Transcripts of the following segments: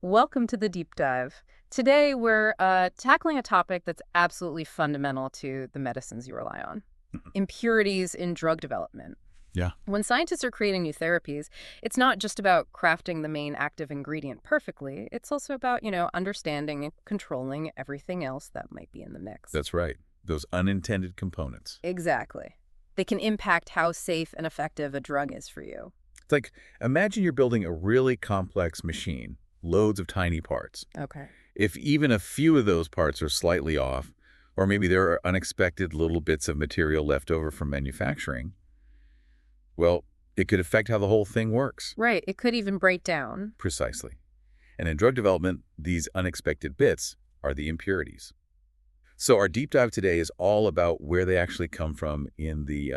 Welcome to the deep dive. Today, we're tackling a topic that's absolutely fundamental to the medicines you rely on: Mhm. impurities in drug development. Yeah, When scientists are creating new therapies, it's not just about crafting the main active ingredient perfectly. It's also about, understanding and controlling everything else that might be in the mix. that's right. Those unintended components. Exactly. They can impact how safe and effective a drug is for you. It's like, imagine you're building a really complex machine, loads of tiny parts. Okay. If even a few of those parts are slightly off, or maybe there are unexpected little bits of material left over from manufacturing, well, it could affect how the whole thing works. Right. It could even break down. Precisely. And in drug development, these unexpected bits are the impurities. So our deep dive today is all about where they actually come from in the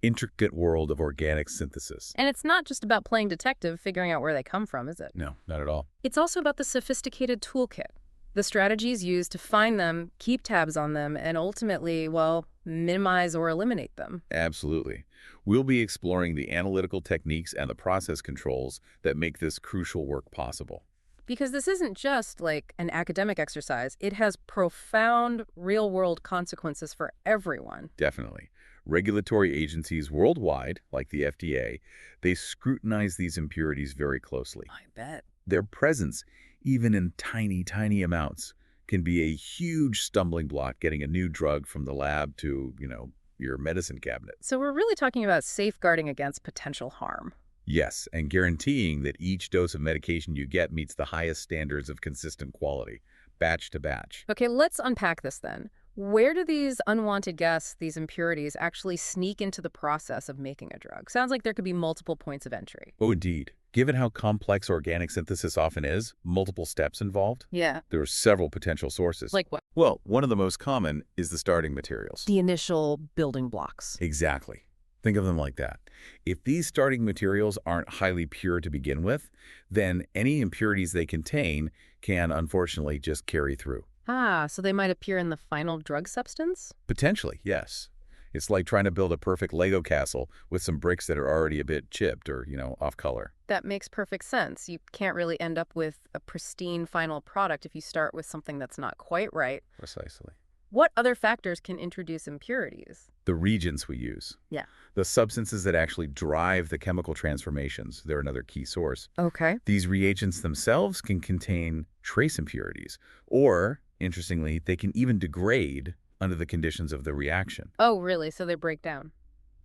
intricate world of organic synthesis. And it's not just about playing detective, figuring out where they come from, is it? No, not at all. It's also about the sophisticated toolkit, the strategies used to find them, keep tabs on them, and ultimately, well, minimize or eliminate them. Absolutely. We'll be exploring the analytical techniques and the process controls that make this crucial work possible. Because this isn't just like an academic exercise, it has profound real-world consequences for everyone. Definitely. Regulatory agencies worldwide, like the FDA, they scrutinize these impurities very closely. I bet. Their presence, even in tiny, tiny amounts, can be a huge stumbling block getting a new drug from the lab to, your medicine cabinet. So we're really talking about safeguarding against potential harm. Yes, and guaranteeing that each dose of medication you get meets the highest standards of consistent quality, batch to batch. Okay, let's unpack this then. Where do these unwanted guests, these impurities, actually sneak into the process of making a drug? Sounds like there could be multiple points of entry. Oh, indeed. Given how complex organic synthesis often is, multiple steps involved, Yeah. there are several potential sources. Like what? Well, one of the most common is the starting materials. The initial building blocks. Exactly. Think of them like that. If these starting materials aren't highly pure to begin with, then any impurities they contain can unfortunately just carry through. Ah, so they might appear in the final drug substance? Potentially, yes. It's like trying to build a perfect Lego castle with some bricks that are already a bit chipped or, off color. That makes perfect sense. You can't really end up with a pristine final product if you start with something that's not quite right. Precisely. What other factors can introduce impurities? The reagents we use, Yeah. the substances that actually drive the chemical transformations, they're another key source. Okay. These reagents themselves can contain trace impurities, or, interestingly, they can even degrade under the conditions of the reaction. Oh, really? So they break down.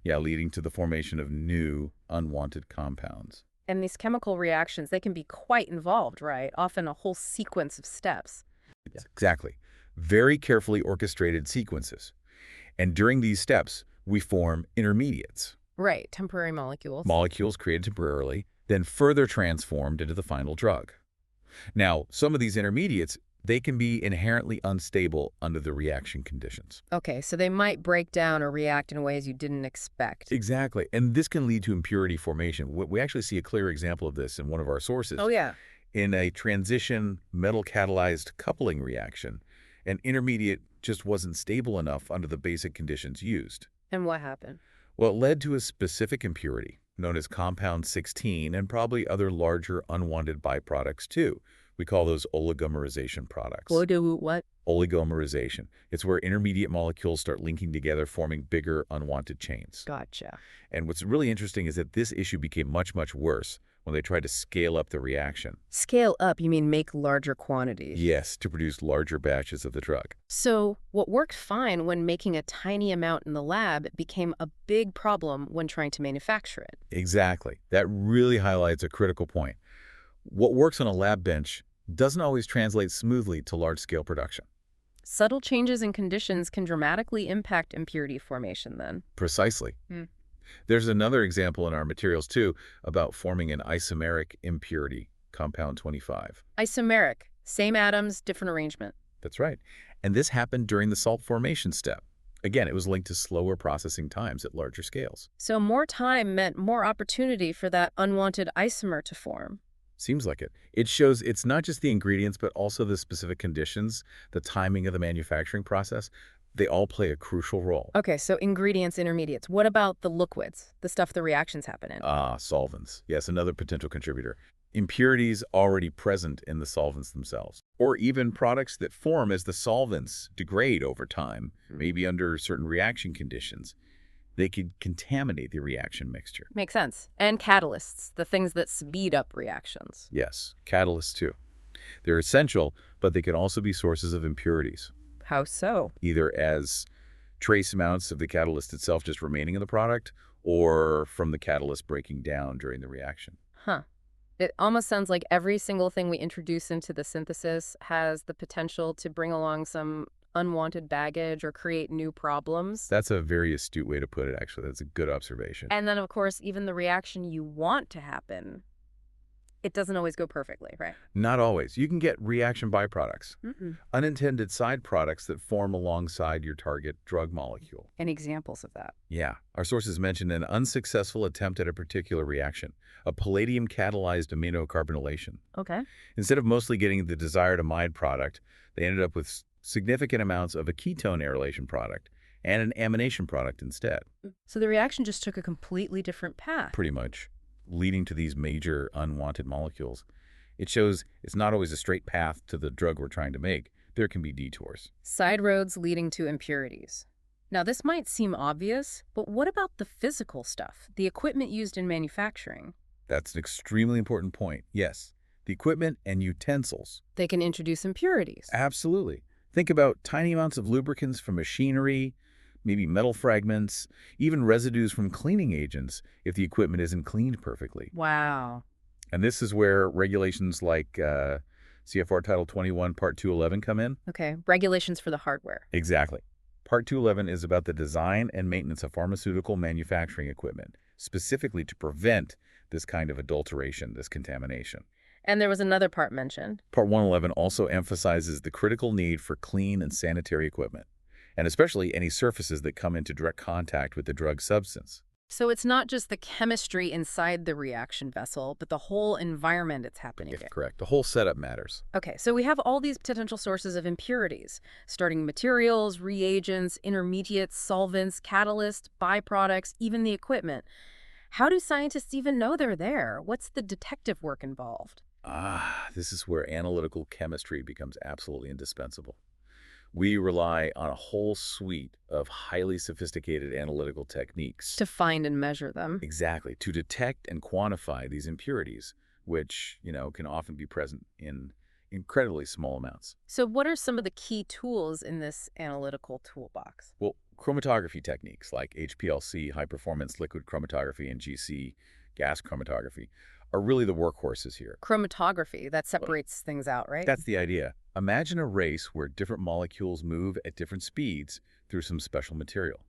Yeah, leading to the formation of new, unwanted compounds. And these chemical reactions, they can be quite involved, right? Often a whole sequence of steps. Yeah. Exactly. Very carefully orchestrated sequences. And during these steps, we form intermediates, Right, temporary molecules. molecules created temporarily, then further transformed into the final drug. Now, some of these intermediates, they can be inherently unstable under the reaction conditions. Okay, so they might break down or react in ways you didn't expect. Exactly. And this can lead to impurity formation. We actually see a clear example of this in one of our sources. Oh, yeah. In a transition metal-catalyzed coupling reaction, an intermediate just wasn't stable enough under the basic conditions used. And what happened? Well, it led to a specific impurity, known as compound 16, and probably other larger unwanted byproducts too. We call those oligomerization products. What? Oligomerization. It's where intermediate molecules start linking together, forming bigger unwanted chains. Gotcha. And what's really interesting is that this issue became much, much worse when they tried to scale up the reaction. Scale up, you mean make larger quantities? Yes, to produce larger batches of the drug. So what worked fine when making a tiny amount in the lab became a big problem when trying to manufacture it. Exactly. That really highlights a critical point. What works on a lab bench doesn't always translate smoothly to large-scale production. Subtle changes in conditions can dramatically impact impurity formation then. Precisely. Hmm. There's another example in our materials, too, about forming an isomeric impurity, compound 25. Isomeric, same atoms, different arrangement. That's right. And this happened during the salt formation step. Again, it was linked to slower processing times at larger scales. So more time meant more opportunity for that unwanted isomer to form. Seems like it. It shows it's not just the ingredients, but also the specific conditions, the timing of the manufacturing process. They all play a crucial role. Okay, so ingredients, intermediates. What about the liquids, the stuff the reactions happen in? Ah, solvents. Yes, another potential contributor. impurities already present in the solvents themselves, or even products that form as the solvents degrade over time, maybe under certain reaction conditions. They could contaminate the reaction mixture. Makes sense. And catalysts, the things that speed up reactions. Yes, catalysts too. They're essential, but they can also be sources of impurities, How so? either as trace amounts of the catalyst itself just remaining in the product or from the catalyst breaking down during the reaction. Huh. It almost sounds like every single thing we introduce into the synthesis has the potential to bring along some unwanted baggage or create new problems. That's a very astute way to put it, actually. That's a good observation. And then, of course, even the reaction you want to happen, it doesn't always go perfectly, right? Not always. You can get reaction byproducts, Mm-mm. unintended side products that form alongside your target drug molecule. Any examples of that? Yeah. Our sources mentioned an unsuccessful attempt at a particular reaction, a palladium-catalyzed aminocarbonylation. Okay. Instead of mostly getting the desired amide product, they ended up with significant amounts of a ketone arylation product and an amination product instead. So the reaction just took a completely different path. Pretty much, leading to these major unwanted molecules. It shows it's not always a straight path to the drug we're trying to make. There can be detours. Side roads leading to impurities. Now, this might seem obvious, but what about the physical stuff, the equipment used in manufacturing? That's an extremely important point. Yes, the equipment and utensils. They can introduce impurities. Absolutely. Think about tiny amounts of lubricants from machinery, maybe metal fragments, even residues from cleaning agents if the equipment isn't cleaned perfectly. Wow. And this is where regulations like CFR Title 21, Part 211 come in. Okay, regulations for the hardware. Exactly. Part 211 is about the design and maintenance of pharmaceutical manufacturing equipment, specifically to prevent this kind of adulteration, this contamination. And there was another part mentioned. Part 111 also emphasizes the critical need for clean and sanitary equipment, and especially any surfaces that come into direct contact with the drug substance. So it's not just the chemistry inside the reaction vessel, but the whole environment it's happening in. Correct. The whole setup matters. Okay, so we have all these potential sources of impurities, starting materials, reagents, intermediates, solvents, catalysts, byproducts, even the equipment. How do scientists even know they're there? What's the detective work involved? This is where analytical chemistry becomes absolutely indispensable. We rely on a whole suite of highly sophisticated analytical techniques. To find and measure them. Exactly, to detect and quantify these impurities, which, can often be present in incredibly small amounts. So what are some of the key tools in this analytical toolbox? Well, chromatography techniques like HPLC, high-performance liquid chromatography, and GC, gas chromatography, are really the workhorses here. Chromatography, that separates things out, right? That's the idea. Imagine a race where different molecules move at different speeds through some special material.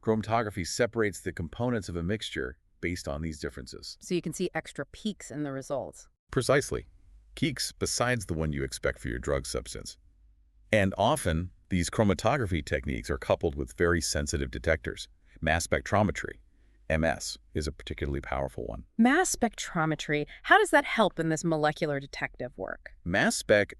Chromatography separates the components of a mixture based on these differences. So you can see extra peaks in the results. Precisely. Peaks besides the one you expect for your drug substance. And often, these chromatography techniques are coupled with very sensitive detectors. Mass spectrometry, MS, is a particularly powerful one. Mass spectrometry, how does that help in this molecular detective work? Mass spec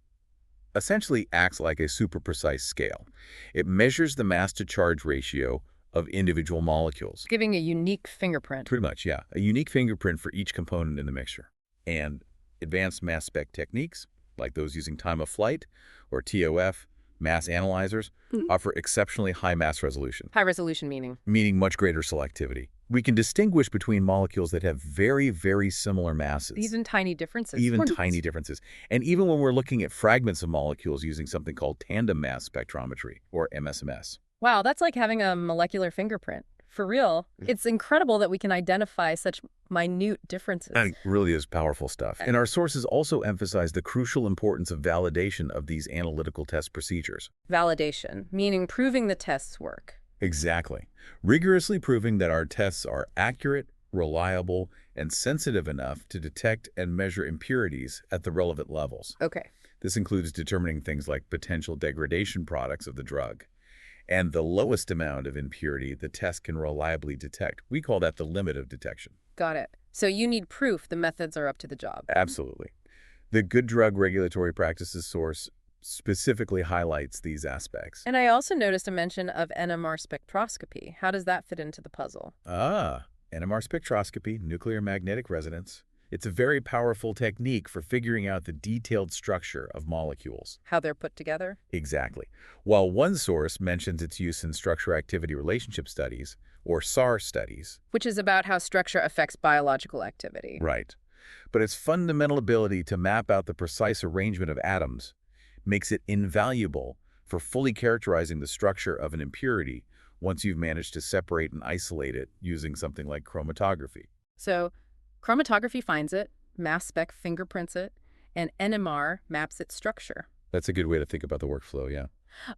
essentially acts like a super precise scale. It measures the mass-to-charge ratio of individual molecules. Giving a unique fingerprint. Pretty much, yeah. A unique fingerprint for each component in the mixture. And advanced mass spec techniques, like those using time of flight or TOF, mass analyzers, offer exceptionally high mass resolution. High resolution meaning? Meaning much greater selectivity. We can distinguish between molecules that have very, very similar masses. Even tiny differences. Even tiny differences. And even when we're looking at fragments of molecules using something called tandem mass spectrometry, or MSMS. Wow, that's like having a molecular fingerprint. For real. It's incredible that we can identify such minute differences. That really is powerful stuff. And our sources also emphasize the crucial importance of validation of these analytical test procedures. Validation, meaning proving the tests work. Exactly. Rigorously proving that our tests are accurate, reliable, and sensitive enough to detect and measure impurities at the relevant levels. Okay. This includes determining things like potential degradation products of the drug and the lowest amount of impurity the test can reliably detect. We call that the limit of detection. Got it. So you need proof the methods are up to the job. Absolutely. The Good Drug Regulatory Practices source specifically highlights these aspects. And I also noticed a mention of NMR spectroscopy. How does that fit into the puzzle? NMR spectroscopy, nuclear magnetic resonance. It's a very powerful technique for figuring out the detailed structure of molecules. How they're put together? Exactly. While one source mentions its use in structure-activity relationship studies, or SAR studies. Which is about how structure affects biological activity. Right. But its fundamental ability to map out the precise arrangement of atoms makes it invaluable for fully characterizing the structure of an impurity once you've managed to separate and isolate it using something like chromatography. So, chromatography finds it, mass spec fingerprints it, and NMR maps its structure. That's a good way to think about the workflow, yeah.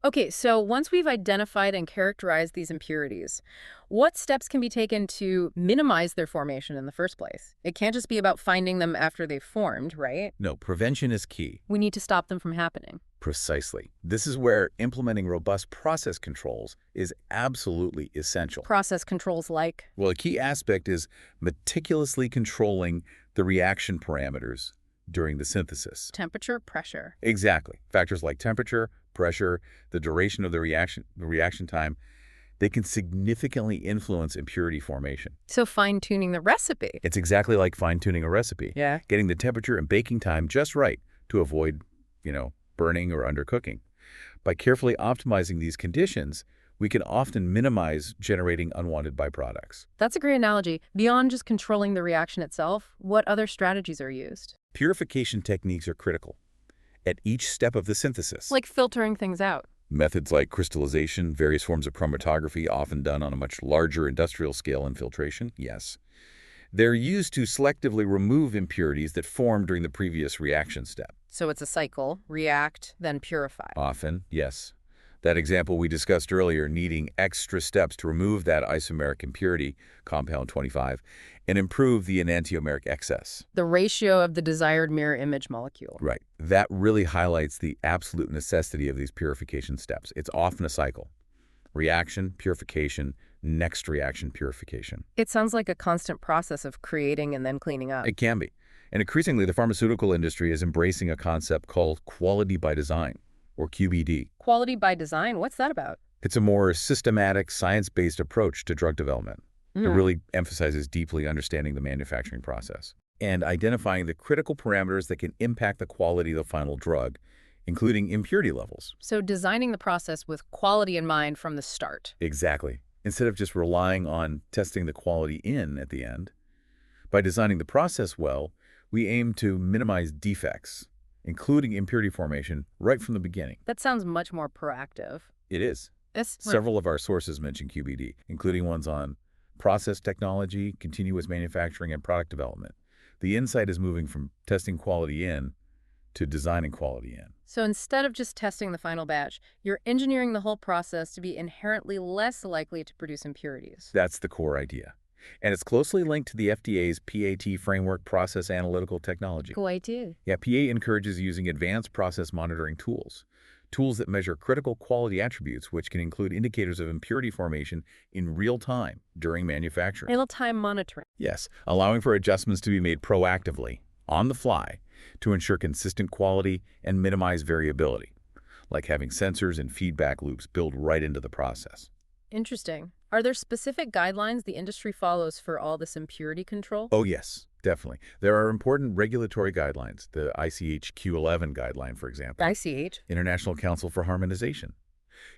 Okay, so once we've identified and characterized these impurities, what steps can be taken to minimize their formation in the first place? It can't just be about finding them after they've formed, right? No, prevention is key. We need to stop them from happening. Precisely. This is where implementing robust process controls is absolutely essential. Process controls like? Well, a key aspect is meticulously controlling the reaction parameters during the synthesis. Temperature, pressure. Exactly. Factors like temperature, pressure, the duration of the reaction time, they can significantly influence impurity formation. So fine-tuning the recipe. It's exactly like fine-tuning a recipe. Yeah. Getting the temperature and baking time just right to avoid, burning or undercooking. By carefully optimizing these conditions, we can often minimize generating unwanted byproducts. That's a great analogy. Beyond just controlling the reaction itself, what other strategies are used? Purification techniques are critical at each step of the synthesis. Like filtering things out. Methods like crystallization, various forms of chromatography, often done on a much larger industrial scale, and filtration, yes. They're used to selectively remove impurities that formed during the previous reaction step. So it's a cycle, react, then purify. Often, yes. That example we discussed earlier, needing extra steps to remove that isomeric impurity, compound 25, and improve the enantiomeric excess. The ratio of the desired mirror image molecule. Right. That really highlights the absolute necessity of these purification steps. It's often a cycle. Reaction, purification, next reaction, purification. It sounds like a constant process of creating and then cleaning up. It can be. And increasingly, the pharmaceutical industry is embracing a concept called quality by design, or QBD. Quality by design? What's that about? It's a more systematic, science-based approach to drug development. It really emphasizes deeply understanding the manufacturing process and identifying the critical parameters that can impact the quality of the final drug, including impurity levels. So designing the process with quality in mind from the start. Exactly. Instead of just relying on testing the quality in at the end. By designing the process well, we aim to minimize defects, including impurity formation, right from the beginning. That sounds much more proactive. It is. It's Several of our sources mention QBD, including ones on process technology, continuous manufacturing, and product development. The insight is moving from testing quality in to designing quality in. So instead of just testing the final batch, you're engineering the whole process to be inherently less likely to produce impurities. That's the core idea. And it's closely linked to the FDA's PAT framework, process analytical technology. Cool idea. Yeah, PA encourages using advanced process monitoring tools that measure critical quality attributes, which can include indicators of impurity formation in real time during manufacturing. Real-time monitoring. Yes, allowing for adjustments to be made proactively, on the fly, to ensure consistent quality and minimize variability, like having sensors and feedback loops built right into the process. Interesting. Are there specific guidelines the industry follows for all this impurity control? Oh, yes, definitely. There are important regulatory guidelines, the ICH Q11 guideline, for example. ICH? International Council for Harmonization.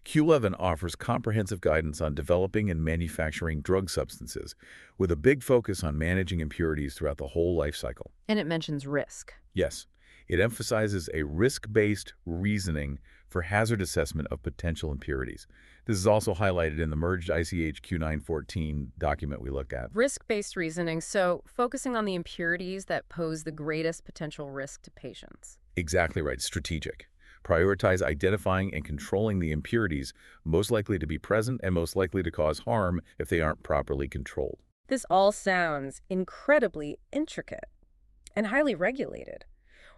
Q11 offers comprehensive guidance on developing and manufacturing drug substances, with a big focus on managing impurities throughout the whole life cycle. And it mentions risk. Yes, it emphasizes a risk-based reasoning for hazard assessment of potential impurities. This is also highlighted in the merged ICH Q914 document we looked at. Risk-based reasoning, so focusing on the impurities that pose the greatest potential risk to patients. Exactly right. Strategic. Prioritize identifying and controlling the impurities most likely to be present and most likely to cause harm if they aren't properly controlled. This all sounds incredibly intricate and highly regulated.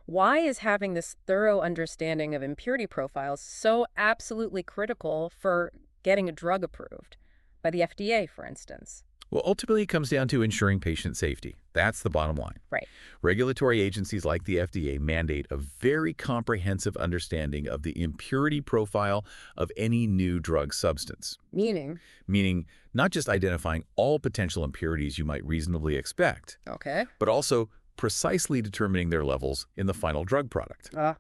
Why is having this thorough understanding of impurity profiles so absolutely critical for getting a drug approved? By the FDA, for instance. Well, ultimately, it comes down to ensuring patient safety. That's the bottom line. Right. Regulatory agencies like the FDA mandate a very comprehensive understanding of the impurity profile of any new drug substance. Meaning? Meaning not just identifying all potential impurities you might reasonably expect, Okay. but also precisely determining their levels in the final drug product, Ah.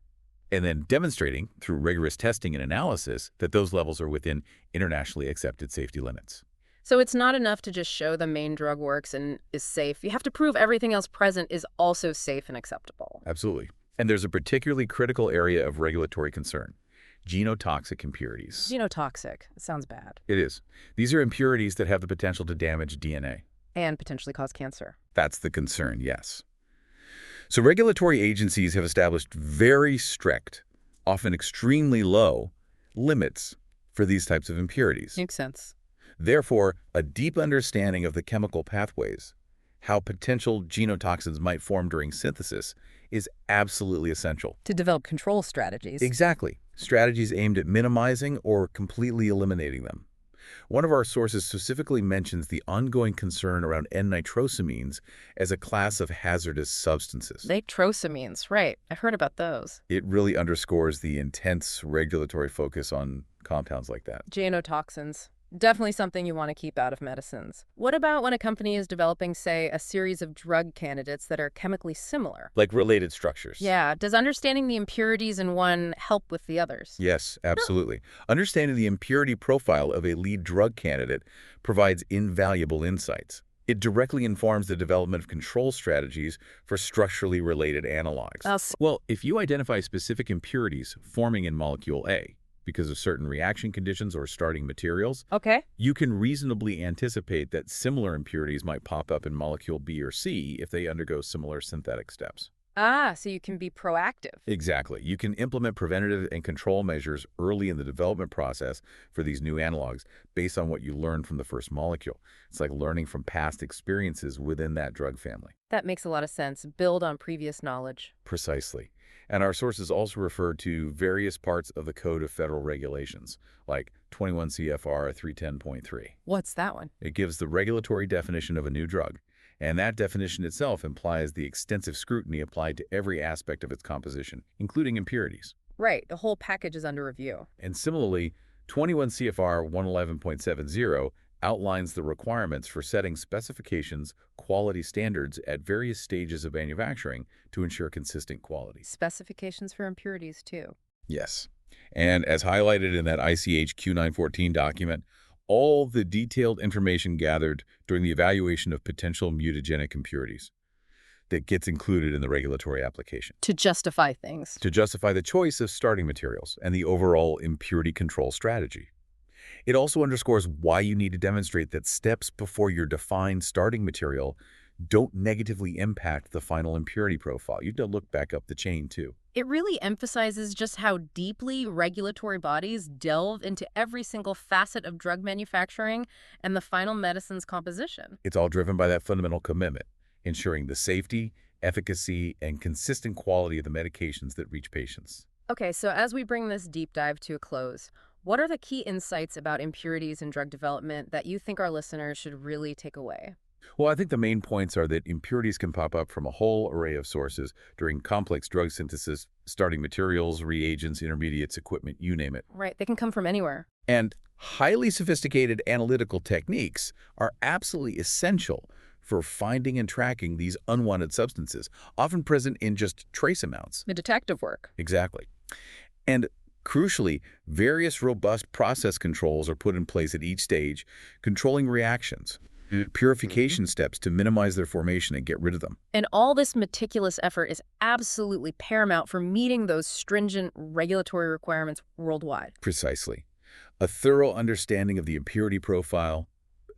and then demonstrating through rigorous testing and analysis that those levels are within internationally accepted safety limits. So it's not enough to just show the main drug works and is safe. You have to prove everything else present is also safe and acceptable. Absolutely. And there's a particularly critical area of regulatory concern: genotoxic impurities. Genotoxic. It sounds bad. It is. These are impurities that have the potential to damage DNA. And potentially cause cancer. That's the concern, yes. So regulatory agencies have established very strict, often extremely low, limits for these types of impurities. Makes sense. Therefore, a deep understanding of the chemical pathways, how potential genotoxins might form during synthesis, is absolutely essential. To develop control strategies. Exactly. Strategies aimed at minimizing or completely eliminating them. One of our sources specifically mentions the ongoing concern around N-nitrosamines as a class of hazardous substances. Nitrosamines, right. I've heard about those. It really underscores the intense regulatory focus on compounds like that. Genotoxins. Definitely something you want to keep out of medicines. What about when a company is developing, say, a series of drug candidates that are chemically similar? Like related structures. Yeah, does understanding the impurities in one help with the others? Yes, absolutely. Understanding the impurity profile of a lead drug candidate provides invaluable insights. It directly informs the development of control strategies for structurally related analogs. Well, if you identify specific impurities forming in molecule A because of certain reaction conditions or starting materials, Okay. you can reasonably anticipate that similar impurities might pop up in molecule B or C if they undergo similar synthetic steps. Ah, so you can be proactive. Exactly. You can implement preventative and control measures early in the development process for these new analogs based on what you learned from the first molecule. It's like learning from past experiences within that drug family. That makes a lot of sense. Build on previous knowledge. Precisely. And our sources also refer to various parts of the Code of Federal Regulations, like 21 CFR 310.3. What's that one? It gives the regulatory definition of a new drug, and that definition itself implies the extensive scrutiny applied to every aspect of its composition, including impurities. Right, the whole package is under review. And similarly, 21 CFR 111.70 outlines the requirements for setting specifications, quality standards at various stages of manufacturing to ensure consistent quality. Specifications for impurities, too. Yes. And as highlighted in that ICH Q914 document, all the detailed information gathered during the evaluation of potential mutagenic impurities that gets included in the regulatory application To justify things. to justify the choice of starting materials and the overall impurity control strategy. It also underscores why you need to demonstrate that steps before your defined starting material don't negatively impact the final impurity profile. You need to look back up the chain, too. It really emphasizes just how deeply regulatory bodies delve into every single facet of drug manufacturing and the final medicine's composition. It's all driven by that fundamental commitment, ensuring the safety, efficacy, and consistent quality of the medications that reach patients. Okay, so as we bring this deep dive to a close, what are the key insights about impurities in drug development that you think our listeners should really take away? Well, I think the main points are that impurities can pop up from a whole array of sources during complex drug synthesis, starting materials, reagents, intermediates, equipment, you name it. Right, they can come from anywhere. And highly sophisticated analytical techniques are absolutely essential for finding and tracking these unwanted substances, often present in just trace amounts. The detective work. Exactly. And crucially, various robust process controls are put in place at each stage, controlling reactions, purification steps to minimize their formation and get rid of them. And all this meticulous effort is absolutely paramount for meeting those stringent regulatory requirements worldwide. Precisely. A thorough understanding of the impurity profile,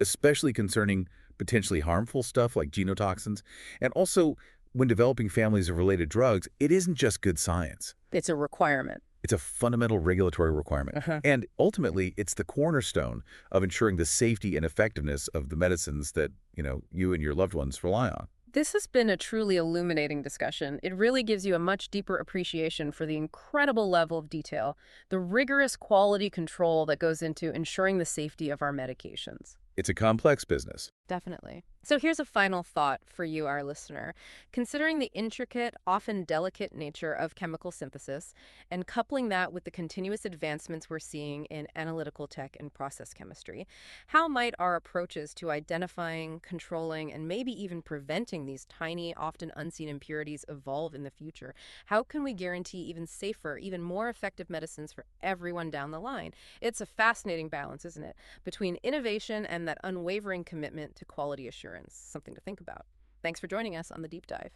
especially concerning potentially harmful stuff like genotoxins, and also when developing families of related drugs, it isn't just good science. It's a requirement. It's a fundamental regulatory requirement. And ultimately, it's the cornerstone of ensuring the safety and effectiveness of the medicines that, you and your loved ones rely on. This has been a truly illuminating discussion. It really gives you a much deeper appreciation for the incredible level of detail, the rigorous quality control that goes into ensuring the safety of our medications. It's a complex business. Definitely. So here's a final thought for you, our listener. Considering the intricate, often delicate nature of chemical synthesis, and coupling that with the continuous advancements we're seeing in analytical tech and process chemistry, how might our approaches to identifying, controlling, and maybe even preventing these tiny, often unseen impurities evolve in the future? How can we guarantee even safer, even more effective medicines for everyone down the line? It's a fascinating balance, isn't it, between innovation and that unwavering commitment to quality assurance. Something to think about. Thanks for joining us on the deep dive.